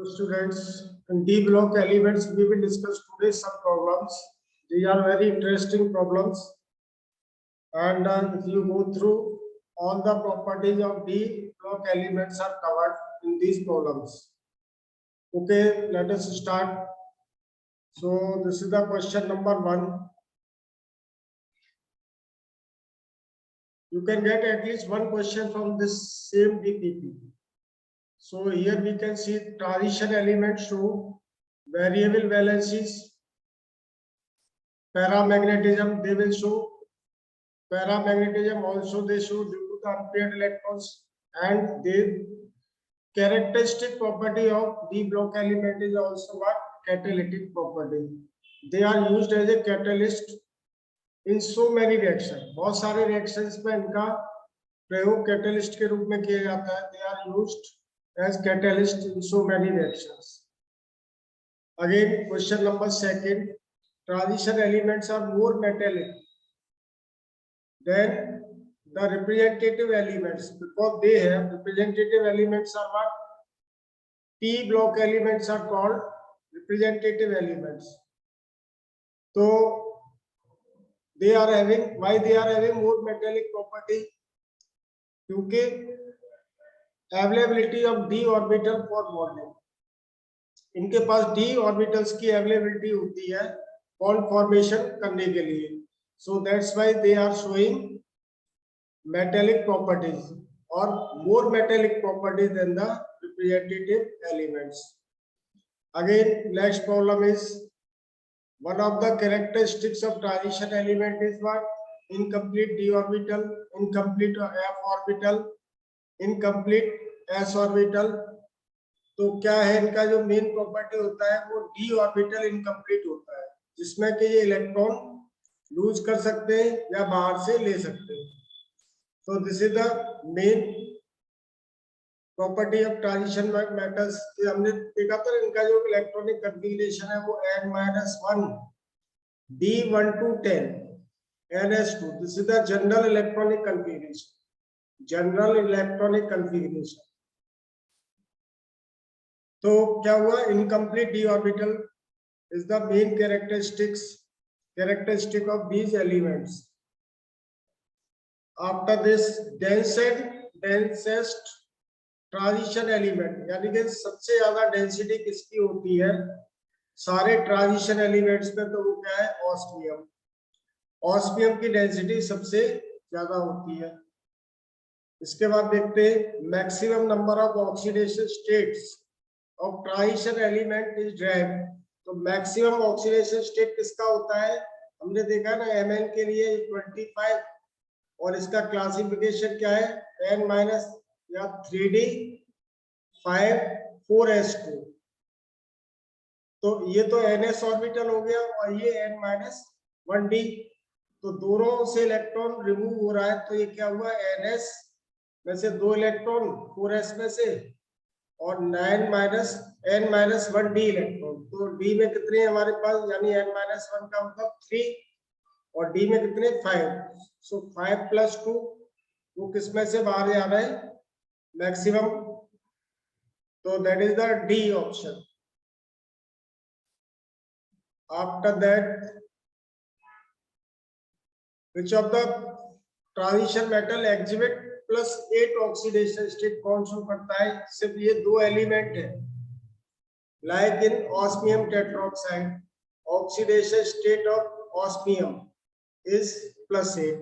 Students, in D block elements, we will discuss today some problems. These are very interesting problems, and if you go through all the properties of D block elements are covered in these problems. Okay, let us start. So this is the question number 1. You can get at least one question from this same DPP. So here we can see transition elements show variable valencies. Paramagnetism, they will show paramagnetism also they show due to the unpaired electrons, and the characteristic property of D block element is also what? Catalytic property. They are used as a catalyst in so many reactions. बहुत सारे reactions में इनका प्रयोग catalyst के रूप में किया जाता है. They are used as catalyst in so many reactions. Again, question number 2. Transition elements are more metallic than the representative elements because they have representative elements are what? P block elements are called representative elements. So they are having, why they are having more metallic property? क्योंकि availability of d orbital for bonding, इनके पास d orbitals की availability होती है bond formation करने के लिए. So that's why they are showing metallic properties or more metallic properties than the representative elements. Again, next problem is one of the characteristics of transition element is what? Incomplete d orbital, incomplete f orbital, incomplete s orbital. तो क्या है इनका जो main property होता है वो d orbital incomplete होता है, जिसमें कि ये इलेक्ट्रॉन लूज कर सकते हैं या बाहर से ले सकते हैं. So this is the main property of transition metals. हमने देखा था इनका जो इलेक्ट्रॉनिक कॉन्फ़िगरेशन है वो n-1 d1 to 10 ns2. This is the general electronic configuration. General electronic configuration. तो क्या हुआ? Incomplete d orbital is the main characteristic of these elements. After this, densest transition element, यानी कि सबसे ज्यादा डेंसिटी किसकी होती है सारे ट्रांजिशन एलिमेंट्स में? तो वो क्या है? ऑस्मियम. ऑस्मियम की डेंसिटी सबसे ज्यादा होती है. इसके बाद देखते हैं maximum number of oxidation states of transition element is derived. तो मैक्सिमम ऑक्सीडेशन स्टेट किसका होता है? हमने देखा ना Mn के लिए 25 और इसका क्लासिफिकेशन क्या है? n- या 3d 5 4s2. तो ये तो ns ऑर्बिटल हो गया और ये n-1d. तो दोनों से इलेक्ट्रॉन रिमूव हो रहा है, तो ये क्या हुआ? ns में से 2 इलेक्ट्रॉन 4s में से और n-1d इलेक्ट्रॉन. तो d में कितने हमारे पास? यानी n-1 का मतलब 3 और d में कितने? 5. सो 5 + 2 वो किसमें से बाहर जा रहा है? मैक्सिमम. तो that is the D option. After that, which of the transition metal exhibit +8 oxidation state? कौन शो करता है? सिर्फ ये 2 एलिमेंट है. Like in osmium tetroxide, oxidation state of osmium is +8.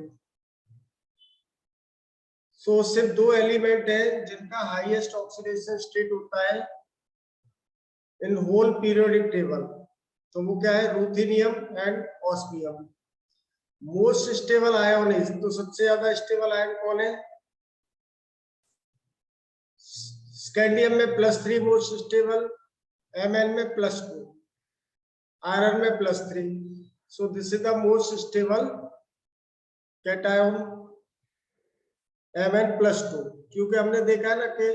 सो सिर्फ 2 एलिमेंट है जिनका हाईएस्ट ऑक्सीडेशन स्टेट होता है इन होल पीरियोडिक टेबल. तो वो क्या है? Ruthenium and osmium. Most stable ion is, तो सबसे ज्यादा स्टेबल आयन कौन है? स्कैंडियम में +3 मोस्ट स्टेबल, Mn में +2, आयरन में +3. So this is the most stable cation Mn+2. क्योंकि हमने देखा है ना कि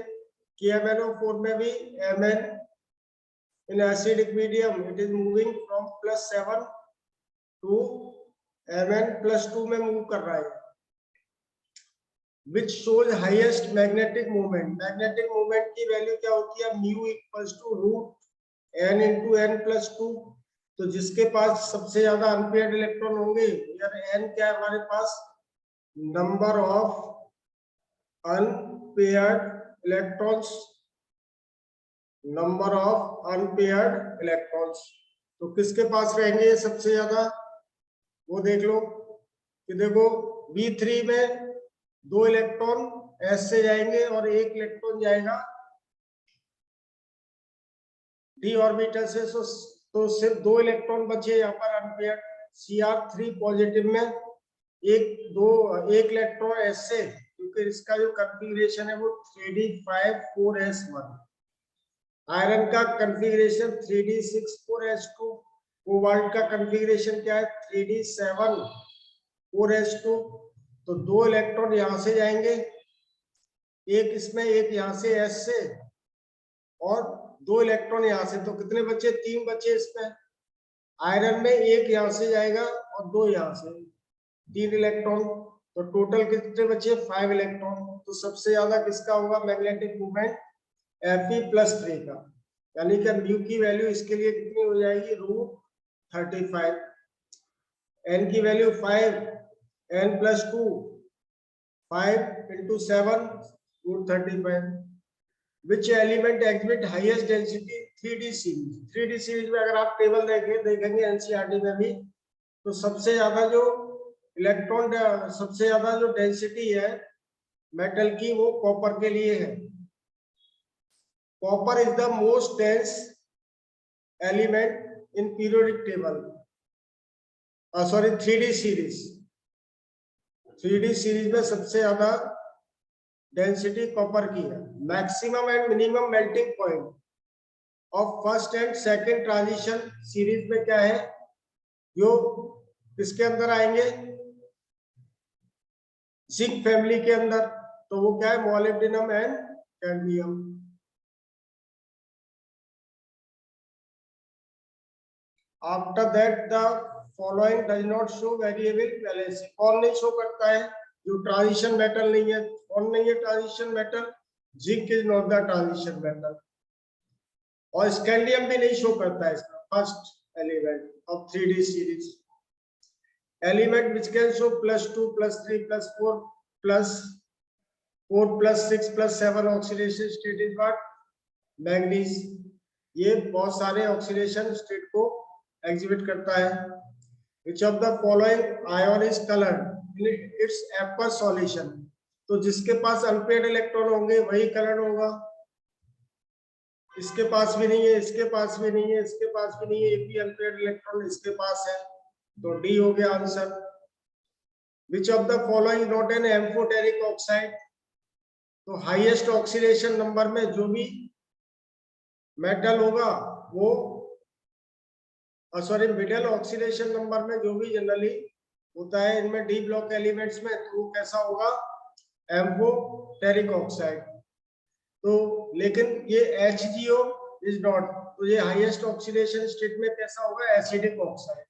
MnO4 में भी Mn in acidic medium it is moving from +7 to Mn+2 में मूव कर रहा है. Which shows highest magnetic movement. Magnetic movement की वैल्यू क्या होती है, mu equals to root n into n plus two. तो जिसके पास सबसे ज्यादा अनपेयर्ड इलेक्ट्रॉन होंगे, यार एन क्या है हमारे पास, number of unpaired electrons, number of unpaired electrons. तो किसके पास रहेंगे ये सबसे ज्यादा, वो देख लो कि देखो B3 में 2 इलेक्ट्रॉन S से जाएंगे और 1 इलेक्ट्रॉन जाएगा D ऑर्बिटल से। तो सिर्फ 2 इलेक्ट्रॉन बचे यहाँ पर अनपेयर्ड। Cr3 पॉजिटिव में एक इलेक्ट्रॉन S से, क्योंकि इसका जो कॉन्फ़िगरेशन है वो 3d5 4s1। आयरन का कॉन्फ़िगरेशन 3d6 4s2। कोबाल्ट का कॉन्फ़िगरेशन क्या है, 3d7 4s2। तो 2 इलेक्ट्रॉन यहां से जाएंगे, एक इसमें एक यहां से S से, और 2 इलेक्ट्रॉन यहां से। तो कितने बचे, 3 बचे इसमें। आयरन में एक यहां से जाएगा और 2 यहां से, 3 इलेक्ट्रॉन। तो टोटल कितने बचे, 5 इलेक्ट्रॉन। तो सबसे ज्यादा किसका होगा मैग्नेटिक मूवमेंट, Fe+3 का। यानी कि म्यू की वैल्यू इसके लिए कितनी हो जाएगी, √35। एन की value 5, n+2 5 into 7 √35। Which element exhibit highest density 3D series. 3D series में अगर आप टेबल देखेंगे एनसीईआरटी में भी, तो सबसे ज्यादा जो इलेक्ट्रॉन, सबसे ज्यादा जो डेंसिटी है मेटल की, वो कॉपर के लिए है। Copper is the most dense element in periodic table, sorry 3D series. 3D series में सबसे ज्यादा डेंसिटी कॉपर की है। Maximum and minimum melting point of first and second transition series में क्या है, जो किसके अंदर आएंगे, जिंक फैमिली के अंदर। तो वो क्या है, molybdenum and cadmium. After that the following does not show variable valency. कौन नहीं शो करता है, जो ट्रांजिशन मेटल नहीं है। कौन नहीं है transition metal, zinc is not the transition metal. और स्कैंडियम भी नहीं शो करता है इसका first element of 3D series. Element which can show +2 +3 +4 +4 +6 +7 oxidation state is what, manganese. ये बहुत सारे ऑक्सीडेशन स्टेट को एग्जिबिट करता है। विच of the following ion is coloured in its aqueous solution. तो जिसके पास अनपेयर्ड इलेक्ट्रॉन होंगे वही कलर्ड होगा। इसके पास भी नहीं है, इसके पास भी नहीं है, इसके पास भी नहीं है, एक भी अनपेयर्ड इलेक्ट्रॉन इसके पास है। तो डी हो गया answer. Which of the following not an amphoteric oxide. तो हाईएस्ट ऑक्सीडेशन नंबर में जो भी मेटल होगा वो, सॉरी मिडिल ऑक्सीडेशन नंबर में जो भी जनरली होता है इनमें डी ब्लॉक एलिमेंट्स में, तो वो कैसा होगा, एम्फोटेरिक ऑक्साइड। तो लेकिन ये HgO इज नॉट, तो ये हाईएस्ट ऑक्सीडेशन स्टेट में कैसा होगा, एसिडिक ऑक्साइड,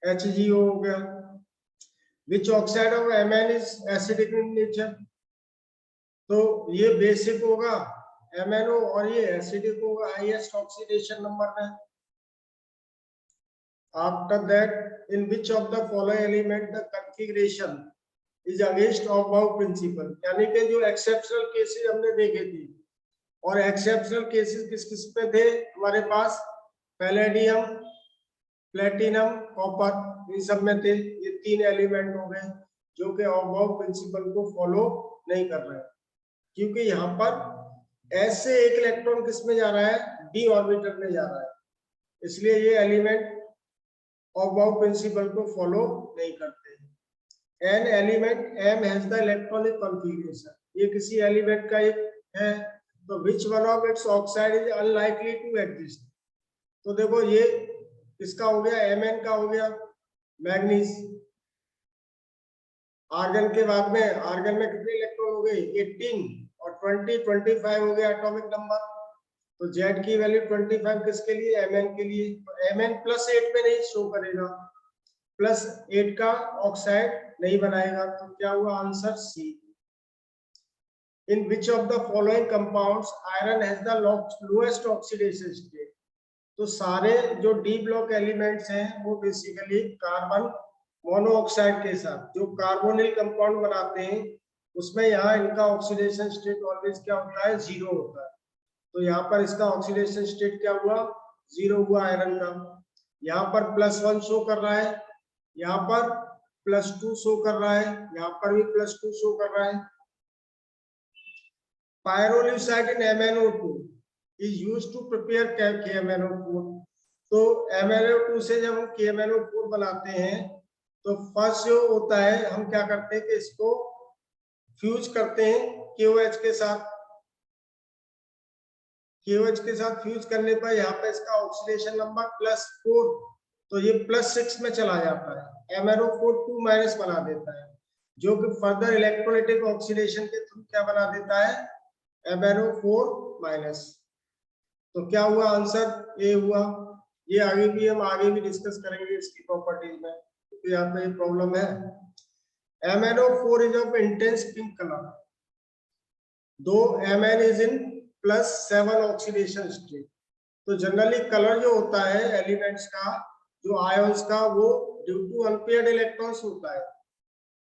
HgO हो गया। Which oxide of Mn is acidic in nature. तो ये बेसिक होगा MnO और ये एसिडिक होगा हाईएस्ट ऑक्सीडेशन नंबर में। After that in which of the following element the configuration is against of principle. यानी कि जो एक्सेप्शनल केसेस हमने देखे थे, और एक्सेप्शनल केसेस किस किस पे थे हमारे पास, पैलेडियम, प्लेटिनम, कॉपर, इन सब में थे। ये 3 एलिमेंट हो गए जो कि ऑफ प्रिंसिपल को फॉलो नहीं कर रहे हैं, क्योंकि यहाँ पर एस से एक इलेक्ट्रॉन किस में जा रहा है, डी ऑर्बिटल में जा रहा है, इसलिए ये एलिमेंट ऑफ प्रिंसिपल को फॉलो नहीं करते। An element M has the electronic configuration. ये किसी एलिमेंट का एक है, तो which one of its oxide is unlikely to exist. तो देखो ये किसका हो गया, Mn का हो गया, मैग्नीज। आर्गन के बाद में, आर्गन में कितने इलेक्ट्रॉन हो गए, 18, और 20 25 हो गया एटॉमिक नंबर। तो Z की वैल्यू 25 किसके लिए, Mn के लिए। तो Mn +8 में नहीं शो करेगा, +8 का ऑक्साइड नहीं बनाएगा। तो क्या हुआ answer C. In which of the following compounds iron has the lowest oxidation state. तो सारे जो डी ब्लॉक एलिमेंट्स हैं वो बेसिकली कार्बन मोनोऑक्साइड के साथ जो कार्बोनिल कंपाउंड बनाते हैं उसमें यहाँ इनका ऑक्सीडेशन स्टेट ऑलवेज क्या होता है, जीरो होता है। तो यहाँ पर इसका ऑक्सीडेशन स्टेट क्या हुआ, जीरो हुआ आयरन का। यहाँ पर +1 शो कर रहा है, यहाँ पर +2 शो कर रहा है, यहाँ पर भी +2 शो कर रहा है। Pyrolusite in MnO2 is used to prepare KMnO4। तो MnO2 से जब हम KMnO4 बनाते हैं तो फर्स्ट जो होता है हम क्या करते हैं कि इसको फ्यूज करते हैं KOH के साथ। KOH के साथ फ्यूज करने पर यहाँ पे इसका ऑक्सीडेशन नंबर +4, तो ये +6 में चला जाता है। MnO4 2- बना देता है, जो कि फर्दर इलेक्ट्रोलाइटिक ऑक्सीडेशन के थ्रू क्या बना देता है, MnO4-। तो क्या हुआ आंसर ए हुआ। ये हम आगे भी डिस्कस करेंगे इसकी प्रॉपर्टीज में, क्योंकि तो यहाँ पे प्रॉब्लम है। MnO4 is of intense pink color, though Mn is in +7 oxidation state. तो जनरली कलर जो होता है एलिमेंट्स का, जो आयंस का, वो ड्यू टू अनपेयर्ड इलेक्ट्रॉन्स होता है।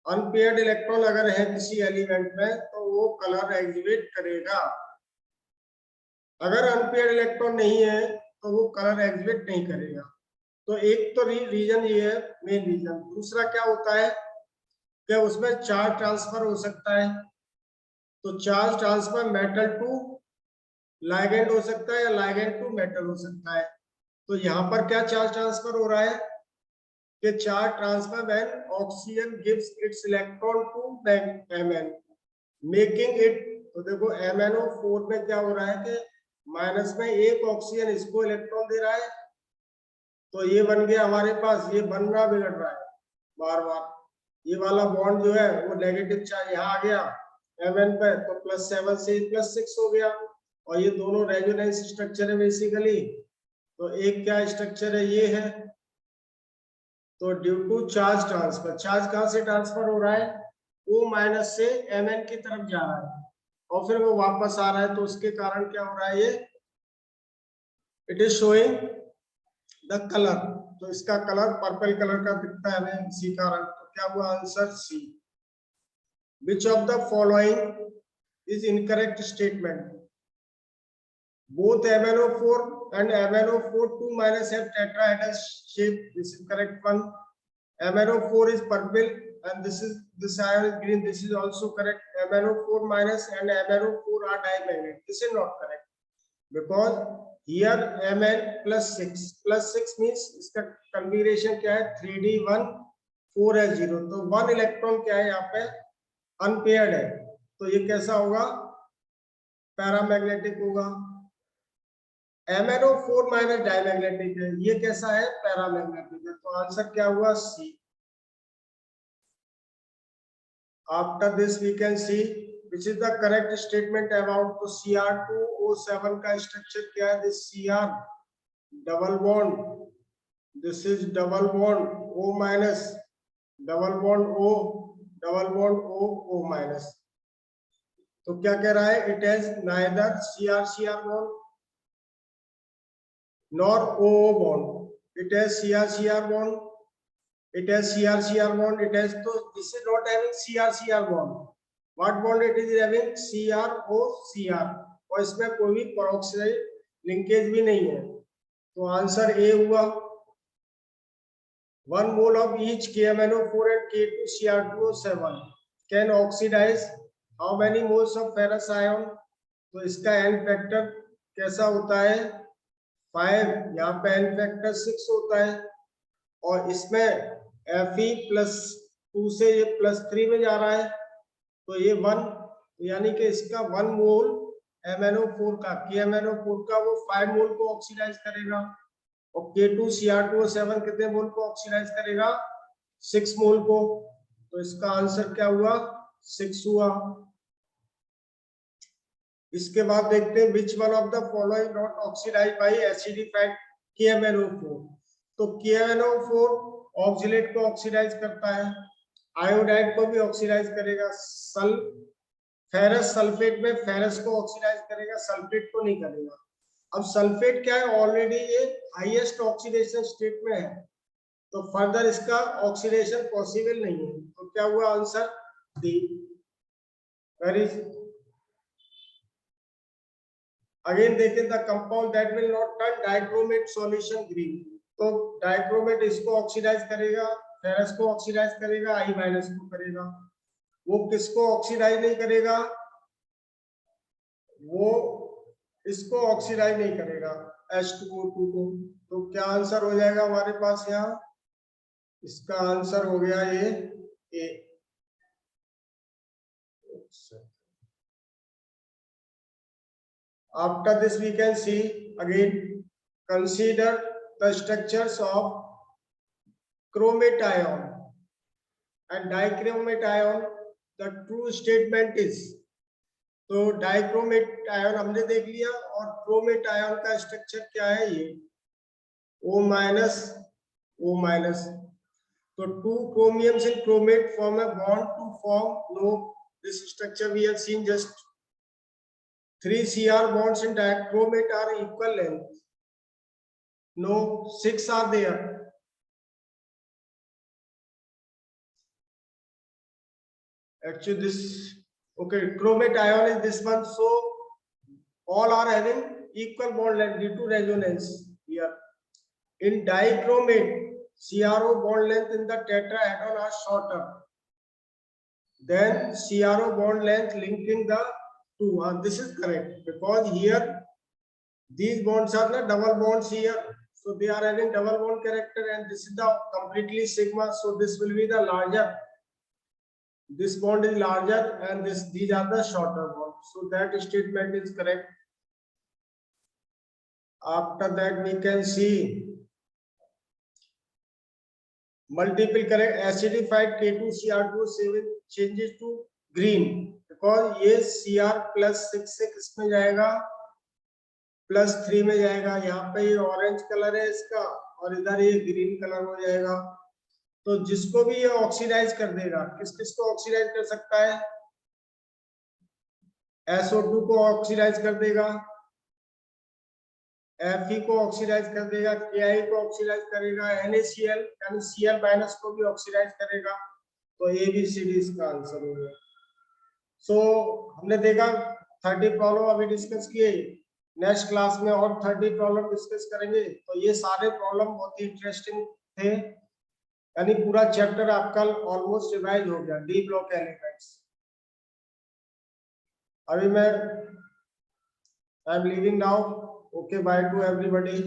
अनपेयर्ड इलेक्ट्रॉन अगर है किसी एलिमेंट में तो वो कलर एग्जिबिट करेगा। अगर अनपेयर्ड इलेक्ट्रॉन नहीं है तो वो कलर एग्जिबिट नहीं करेगा। तो एक तो रीजन ये है, मेन रीजन। दूसरा क्या होता है कि उसमें चार्ज ट्रांसफर हो सकता है। तो charge transfer metal to ligand हो सकता है या लाइगेंड टू मेटल हो सकता है। तो यहाँ पर क्या चार्ज ट्रांसफर हो रहा है कि charge transfer when oxygen gives its electron to Mn making it. तो देखो MnO4 में क्या हो रहा है कि माइनस में एक ऑक्सीजन इसको इलेक्ट्रॉन दे रहा है, तो ये बन गया हमारे पास, ये बनना बिगड़ रहा है बार बार। ये वाला बॉन्ड जो है वो नेगेटिव चार्ज यहाँ आ गया Mn पे, तो +7 से +6 हो गया। और ये दोनों रेजोनेंस स्ट्रक्चर है बेसिकली। तो एक क्या स्ट्रक्चर है, ये है। तो due to charge transfer, charge कहां से ट्रांसफर हो रहा है, O- से Mn की तरफ जा रहा है और फिर वो वापस आ रहा है। तो उसके कारण क्या हो रहा है, ये it is showing the colour. तो इसका कलर पर्पल कलर का दिखता है हमें इसी कारण। तो क्या हुआ answer C. Which of the following is incorrect statement. Both MnO4 and MnO4 2- have tetrahedral shape. This is correct one. MnO4 is purple and this ion is green. This is also correct. MnO4- and MnO4 are diamagnet. This is not correct because here Mn +6 means इसका configuration क्या है, 3d1 4s0। तो 1 electron क्या है यहाँ पे, unpaired है। तो ये कैसा होगा, पैरामैग्नेटिक होगा। MnO4- डायमैग्नेटिक है, ये कैसा है, पैरामैग्नेटिक है। तो आंसर क्या हुआ C. After this we can see which is the correct statement about. तो Cr2O7 का स्ट्रक्चर क्या है, this Cr double bond, this is double bond O-, double bond O, double bond O-O-। तो क्या कह रहा है, it has neither Cr bond nor O-O bond. It has Cr bond. It has Cr bond. It has, so this is not having Cr bond. What bond it is having, CrO-Cr। और इसमें कोई भी peroxide linkage भी नहीं है। तो answer A हुआ। 1 mole of each KMnO4 and K2Cr2O7 can oxidize how many moles of ferrous ion। तो इसका n फैक्टर कैसा होता है, 5। यहाँ पे n फैक्टर 6 होता है और इसमें Fe+2 से ये +3 में जा रहा है। तो ये 1, यानी कि इसका 1 मोल MnO4 का, KMnO4 का वो 5 मोल को ऑक्सीडाइज करेगा और K2Cr2O7 कितने मोल को ऑक्सीडाइज करेगा, 6 मोल को। तो इसका आंसर क्या हुआ, 6 हुआ। इसके बाद देखते हैं which one of the following not oxidize by acidified KMnO4। तो KMnO4 ऑक्सीलेट को ऑक्सीडाइज करता है, आयोडाइड को भी ऑक्सीडाइज करेगा, फेरस सल्फेट में फेरस को ऑक्सीडाइज करेगा, सल्फेट को नहीं करेगा। अब सल्फेट क्या है, ऑलरेडी ये हाईएस्ट ऑक्सीडेशन स्टेट में है, तो फर्दर इसका ऑक्सीडेशन पॉसिबल नहीं है। तो क्या हुआ आंसर डी। वेरी अगेन देखें, the compound that will not turn dichromate solution green. तो डाइक्रोमेट इसको ऑक्सीडाइज करेगा, फेरस को ऑक्सीडाइज करेगा, आई माइनस को करेगा। वो किसको ऑक्सीडाइज नहीं करेगा, वो इसको ऑक्सीडाइज नहीं करेगा, H2O2 को। तो क्या आंसर हो जाएगा हमारे पास यहाँ, इसका आंसर हो गया ये ए। After this we can see again, consider the structures of chromate ion and dichromate ion. The true statement is, तो डाइक्रोमेट आयन हमने देख लिया, और क्रोमेट आयन का स्ट्रक्चर क्या है, ये O माइनस O माइनस। तो two chromiums in chromate form a bond to form, no, this structure we have seen just 3 Cr bonds in dichromate are equal length, no, 6 are there. Actually this, okay, chromate ion is this one, so all are having equal bond length due to resonance here. In dichromate, CRO bond length in the tetrahedron are shorter than CRO bond length linking the two. This is correct, because here these bonds are the double bonds here, so they are having double bond character, and this is the completely sigma, so this will be the larger, this bond is larger, and these are the shorter bonds, so that statement is correct. After that we can see multiple correct acidified K2Cr2 changes to green, because ये Cr+6 से किसमें जाएगा, +3 में जाएगा। यहाँ पे ये orange colour है इसका, और इधर ये ग्रीन कलर हो जाएगा। तो जिसको भी ये ऑक्सीडाइज कर देगा, किस किस को ऑक्सीडाइज कर सकता है, SO2 को ऑक्सीडाइज कर देगा, Fe को ऑक्सीडाइज कर देगा, Ki को ऑक्सीडाइज करेगा, NaCl यानी Cl- को भी ऑक्सीडाइज करेगा। तो ABCD इसका आंसर हो गया। सो हमने देखा 30 प्रॉब्लम अभी डिस्कस किए, नेक्स्ट क्लास में और 30 प्रॉब्लम डिस्कस करेंगे। तो ये सारे प्रॉब्लम बहुत ही इंटरेस्टिंग थे, यानी पूरा चैप्टर आपका ऑलमोस्ट रिवाइज हो गया, डी ब्लॉक एलिमेंट्स। अभी मैं I am leaving now, okay, by two everybody.